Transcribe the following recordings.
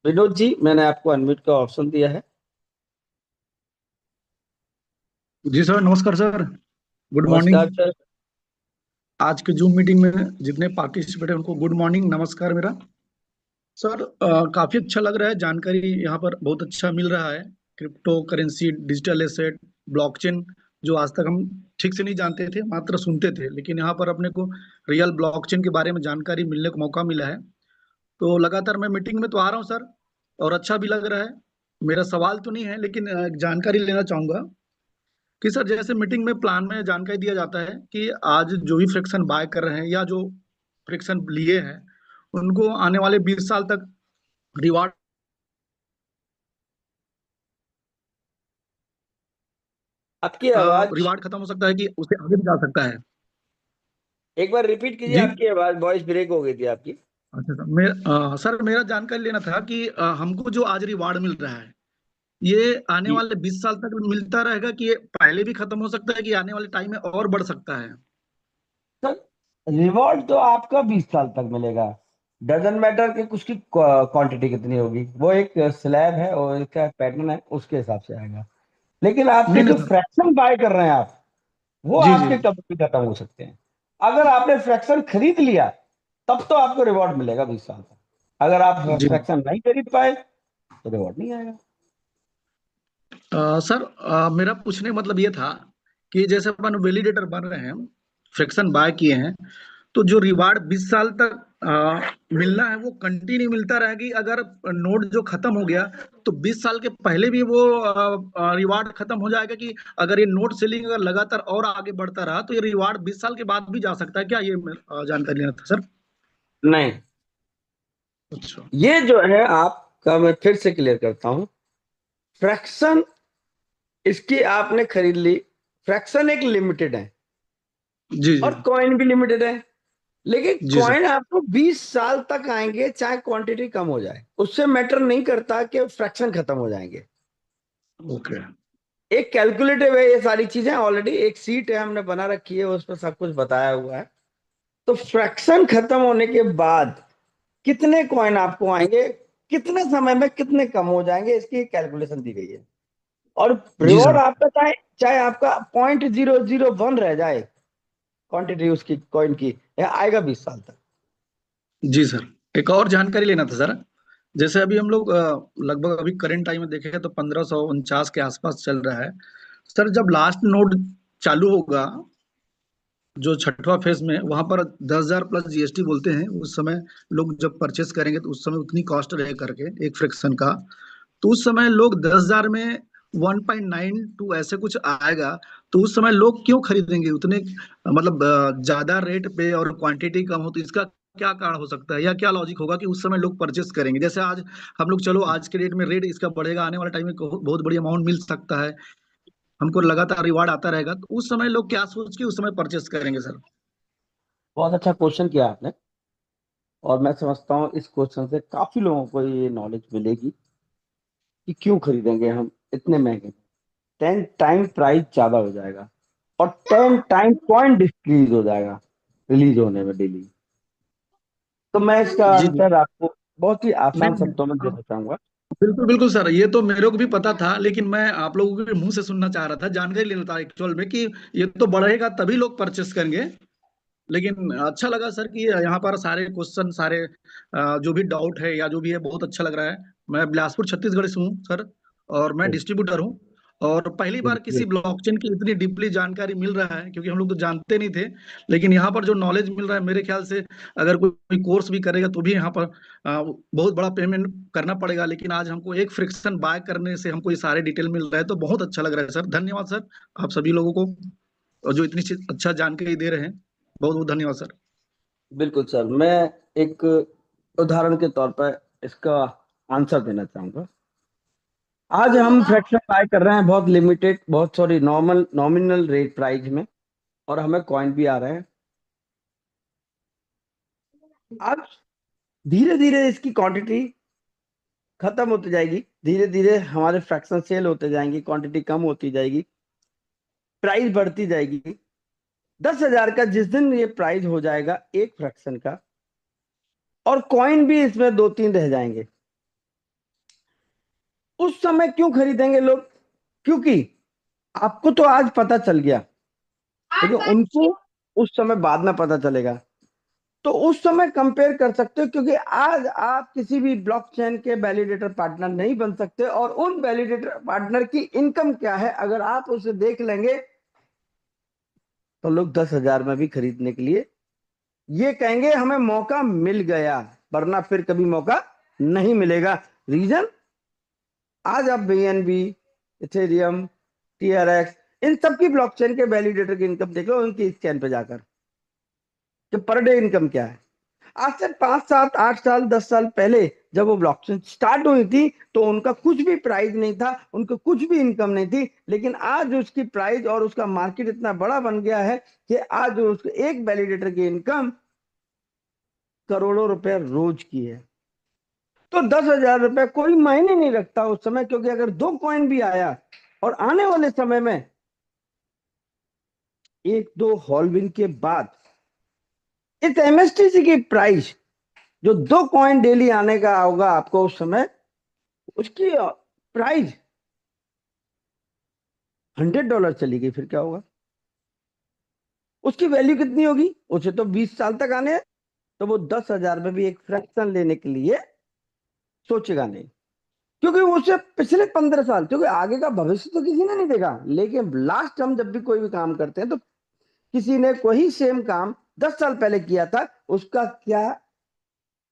विनोद जी, मैंने आपको अनम्यूट का ऑप्शन दिया है। जी सर, नमस्कार सर। Good morning. नमस्कार सर। आज के जूम मीटिंग में जितने पार्टिसिपेट हैं उनको गुड मॉर्निंग, नमस्कार मेरा। सर, काफी अच्छा लग रहा है, जानकारी यहाँ पर बहुत अच्छा मिल रहा है। Crypto currency, digital asset, blockchain, जो आज तक हम ठीक से नहीं जानते थे, मात्र सुनते थे, लेकिन यहाँ पर अपने को रियल ब्लॉकचेन के बारे में जानकारी मिलने को मौका मिला है। तो लगातार मैं मीटिंग में तो आ रहा हूँ सर, और अच्छा भी लग रहा है। मेरा सवाल तो नहीं है, लेकिन जानकारी लेना चाहूंगा कि सर, जैसे मीटिंग में प्लान में जानकारी दिया जाता है कि आज जो भी फ्रिक्शन बाय कर रहे हैं या जो फ्रिक्शन लिए हैं, उनको आने वाले 20 साल तक रिवार्ड आपकी आवाज रिवार्ड खत्म हो सकता है कि उसे आगे भी जा सकता है। एक बार रिपीट कीजिए। जी। आपकी आवाज वॉइस ब्रेक हो गई थी आपकी। अच्छा सर, सर मेरा जानकारी लेना था कि हमको जो आज रिवार्ड मिल रहा है, ये आने जी वाले 20 साल तक मिलता रहेगा कि ये पहले भी खत्म हो सकता है कि आने वाले टाइम में और बढ़ सकता है? सर, रिवॉर्ड तो आपका 20 साल तक मिलेगा। डजन मैटर कि उसकी क्वांटिटी कितनी होगी, वो एक स्लैब है और इसका पैटर्न है, उसके हिसाब से आएगा। लेकिन आपके नहीं नहीं जो सर। फ्रैक्शन बाय कर रहे हैं आप, वो जी जी। आपके कभी भी खत्म हो सकते हैं। अगर आपने फ्रैक्शन खरीद लिया तब तो आपको रिवॉर्ड मिलेगा 20 साल तक। अगर आप जी फ्रैक्शन नहीं खरीद पाए तो रिवॉर्ड नहीं आएगा। सर, मेरा पूछने का मतलब ये था कि जैसे अपन वैलिडेटर बन रहे हैं, फ्रिक्शन बाय किए हैं, तो जो रिवार्ड 20 साल तक मिलना है वो कंटिन्यू मिलता रहेगी? अगर नोट जो खत्म हो गया तो 20 साल के पहले भी वो रिवार्ड खत्म हो जाएगा? कि अगर ये नोट सेलिंग अगर लगातार और आगे बढ़ता रहा तो ये रिवार्ड 20 साल के बाद भी जा सकता है क्या? ये जानकारी लेना था सर। नहीं, अच्छा। ये जो है आपका, मैं फिर से क्लियर करता हूं। फ्रैक्शन, इसकी आपने खरीद ली। फ्रैक्शन एक लिमिटेड है जी जी। और कॉइन भी लिमिटेड है। लेकिन जी सर। कॉइन आपको 20 साल तक आएंगे, चाहे क्वांटिटी कम हो जाए, उससे मैटर नहीं करता कि फ्रैक्शन खत्म हो जाएंगे। ओके। एक कैलकुलेटिव है, ये सारी चीजें ऑलरेडी एक सीट है हमने बना रखी है, उस पर सब कुछ बताया हुआ है। तो फ्रैक्शन खत्म होने के बाद कितने कॉइन आपको आएंगे, कितने समय में कितने कम हो जाएंगे, इसकी कैलकुलेशन दी गई है। और जी रिवॉर्ड सर। आपका चाहे चाहे आपका 0.001 रह जाए, क्वांटिटी उसकी कॉइन की, यह आएगा 20 साल तक। जी सर, एक और जानकारी लेना था सर। जैसे अभी हम लोग लगभग अभी करंट टाइम में देखें तो 1549 के आसपास चल रहा है। सर, जब लास्ट नोड चालू होगा, जो छठवां फेज में, वहां पर 10,000 प्लस जीएसटी बोलते हैं, उस समय लोग जब परचेस करेंगे तो उस समय उतनी कॉस्ट रह करके एक फ्रैक्शन का, तो उस समय लोग 10,000 में 1.92 ऐसे कुछ आएगा। तो उस समय लोग क्यों खरीदेंगे उतने, मतलब ज्यादा रेट पे और क्वांटिटी कम हो? तो इसका क्या कारण हो सकता है या क्या लॉजिक होगा कि उस समय लोग परचेस करेंगे? जैसे आज हम लोग, चलो आज के डेट में रेट इसका बढ़ेगा, आने वाले टाइम में बहुत बड़ी अमाउंट मिल सकता है, हमको लगातार रिवार्ड आता रहेगा, तो उस समय लोग क्या सोच के उस समय परचेस करेंगे सर? बहुत अच्छा क्वेश्चन किया आपने। और मैं समझता हूँ इस क्वेश्चन से काफी लोगों को ये नॉलेज मिलेगी कि क्यों खरीदेंगे हम इतने महंगे। 10 टाइम प्राइस ज्यादा हो जाएगा और 10 टाइम पॉइंट डिक्रीज हो जाएगा रिलीज होने में डेली। तो मैं इसका जी जी। आंसर आपको बहुत ही नहीं आसान नहीं, शब्दों में देना चाहूंगा। बिल्कुल बिल्कुल सर, ये तो मेरे को भी पता था, लेकिन मैं आप लोगों के मुंह से सुनना चाह रहा था, जानकारी लेना था एक्चुअल में कि ये तो बढ़ेगा तभी लोग परचेस करेंगे। लेकिन अच्छा लगा सर कि यहाँ पर सारे क्वेश्चन, सारे जो भी डाउट है या जो भी है, बहुत अच्छा लग रहा है। मैं बिलासपुर छत्तीसगढ़ से हूँ सर, और मैं डिस्ट्रीब्यूटर हूँ। और पहली बार किसी ब्लॉकचेन की इतनी डीपली जानकारी मिल रहा है, क्योंकि हम लोग तो जानते नहीं थे। लेकिन यहाँ पर जो नॉलेज मिल रहा है, मेरे ख्याल से अगर कोई कोर्स भी करेगा तो भी यहाँ पर बहुत बड़ा पेमेंट करना पड़ेगा। लेकिन आज हमको एक फ्रिक्शन बाय करने से हमको ये सारे डिटेल मिल रहा है, तो बहुत अच्छा लग रहा है सर। धन्यवाद सर, आप सभी लोगों को, और जो इतनी अच्छा जानकारी दे रहे हैं, बहुत बहुत धन्यवाद सर। बिल्कुल सर, मैं एक उदाहरण के तौर पर इसका आंसर देना चाहूंगा। आज हम फ्रैक्शन बाय कर रहे हैं बहुत लिमिटेड, बहुत sorry, normal nominal rate price में, और हमें कॉइन भी आ रहे हैं। अब धीरे धीरे इसकी क्वांटिटी खत्म होती जाएगी, धीरे धीरे हमारे फ्रैक्शन सेल होते जाएंगे, क्वांटिटी कम होती जाएगी, प्राइस बढ़ती जाएगी। 10,000 का जिस दिन ये प्राइस हो जाएगा एक फ्रैक्शन का, और कॉइन भी इसमें दो तीन रह जाएंगे, उस समय क्यों खरीदेंगे लोग? क्योंकि आपको तो आज पता चल गया, लेकिन उनको उस समय बाद में पता चलेगा। तो उस समय कंपेयर कर सकते हो, क्योंकि आज आप किसी भी ब्लॉकचेन के वैलिडेटर पार्टनर नहीं बन सकते, और उन वैलिडेटर पार्टनर की इनकम क्या है अगर आप उसे देख लेंगे, तो लोग 10,000 में भी खरीदने के लिए ये कहेंगे हमें मौका मिल गया, वरना फिर कभी मौका नहीं मिलेगा। रीजन, आज आप बीएनबी, इथेरियम, टीआरएक्स, इन सब की ब्लॉकचेन के वैलिडेटर की इनकम देख लो उनकी स्कैन पे जाकर, कि पर डे इनकम क्या है। आज से 5, 7, 8 साल, 10 साल पहले जब वो ब्लॉकचेन स्टार्ट हुई थी, तो उनका कुछ भी प्राइस नहीं था, उनको कुछ भी इनकम नहीं थी। लेकिन आज उसकी प्राइस और उसका मार्केट इतना बड़ा बन गया है कि आज उसके एक वैलिडेटर की इनकम करोड़ों रुपए रोज की है। तो 10,000 रुपए कोई मायने नहीं रखता उस समय, क्योंकि अगर 2 कॉइन भी आया, और आने वाले समय में 1, 2 हॉलविन के बाद इस एमएसटीसी की प्राइस, जो 2 कॉइन डेली आने का होगा आपको उस समय, उसकी प्राइस $100 चली गई, फिर क्या होगा? उसकी वैल्यू कितनी होगी? उसे तो 20 साल तक आने हैं। तो वो 10,000 में भी एक फ्रैक्शन लेने के लिए सोचेगा नहीं, क्योंकि उसे पिछले 15 साल, क्योंकि आगे का भविष्य तो किसी ने नहीं देखा। लेकिन लास्ट हम जब भी कोई भी काम करते हैं, तो किसी ने कोई सेम काम 10 साल पहले किया था, उसका क्या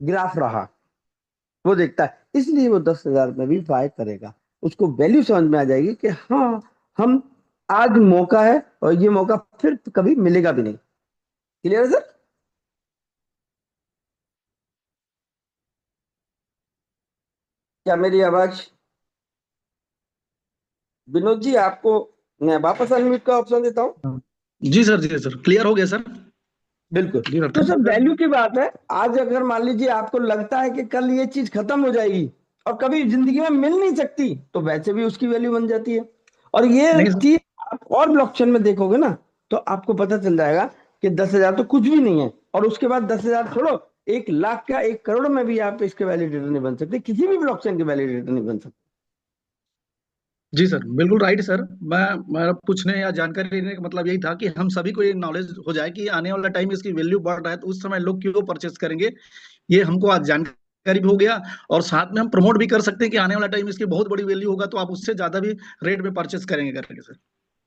ग्राफ रहा वो देखता है, इसलिए वो 10,000 में भी बाय करेगा। उसको वैल्यू समझ में आ जाएगी कि हाँ, हम आज मौका है, और ये मौका फिर कभी मिलेगा भी नहीं। क्लियर है सर? क्या मेरी आवाज, विनोद जी, आपको मैं वापस अनम्यूट का ऑप्शन देता हूँ? जी सर, क्लियर हो गया सर। बिल्कुल। जी सर, तो thank sir, you sir. Value की बात है। आज अगर मान लीजिए आपको लगता है कि कल ये चीज खत्म हो जाएगी और कभी जिंदगी में मिल नहीं सकती, तो वैसे भी उसकी वैल्यू बन जाती है। और ये नहीं सर। चीज आप और ब्लॉकचेन में देखोगे ना, तो आपको पता चल जाएगा कि 10,000 तो कुछ भी नहीं है। और उसके बाद 10,000 छोड़ो, 1 लाख का 1 करोड़ में भी आप इसके वैलिडेटर नहीं बन सकते, किसी भी ब्लॉकचेन के वैलिडेटर नहीं बन सकते। जी सर, बिल्कुल राइट सर। मैं पूछने या जानकारी लेने का मतलब यही था कि हम सभी को ये नॉलेज हो जाए कि आने वाला टाइम इसकी वैल्यू बढ़ रहा है, तो उस समय लोग क्यों परचेस करेंगे। ये हमको आज जानकारी भी हो गया, और साथ में हम प्रमोट भी कर सकते हैं कि आने वाला टाइम इसकी बहुत बड़ी वैल्यू होगा, तो आप उससे ज्यादा भी रेट में परचेस करेंगे करके sir.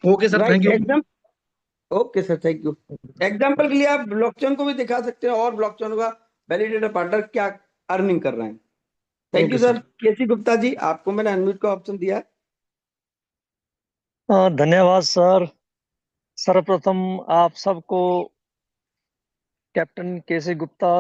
Okay sir, right, thank you. एकदम। Okay sir, thank you. Example के लिए आप ब्लॉकचेन को भी दिखा सकते हैं, और ब्लॉकचेन का वैलिडेटर पार्टनर क्या अर्निंग कर रहे हैं। Thank okay you sir. Sir. K C Gupta ji, आपको मैंने अनम्यूट का ऑप्शन दिया है। धन्यवाद सर। सर्वप्रथम आप सबको कैप्टन केसी गुप्ता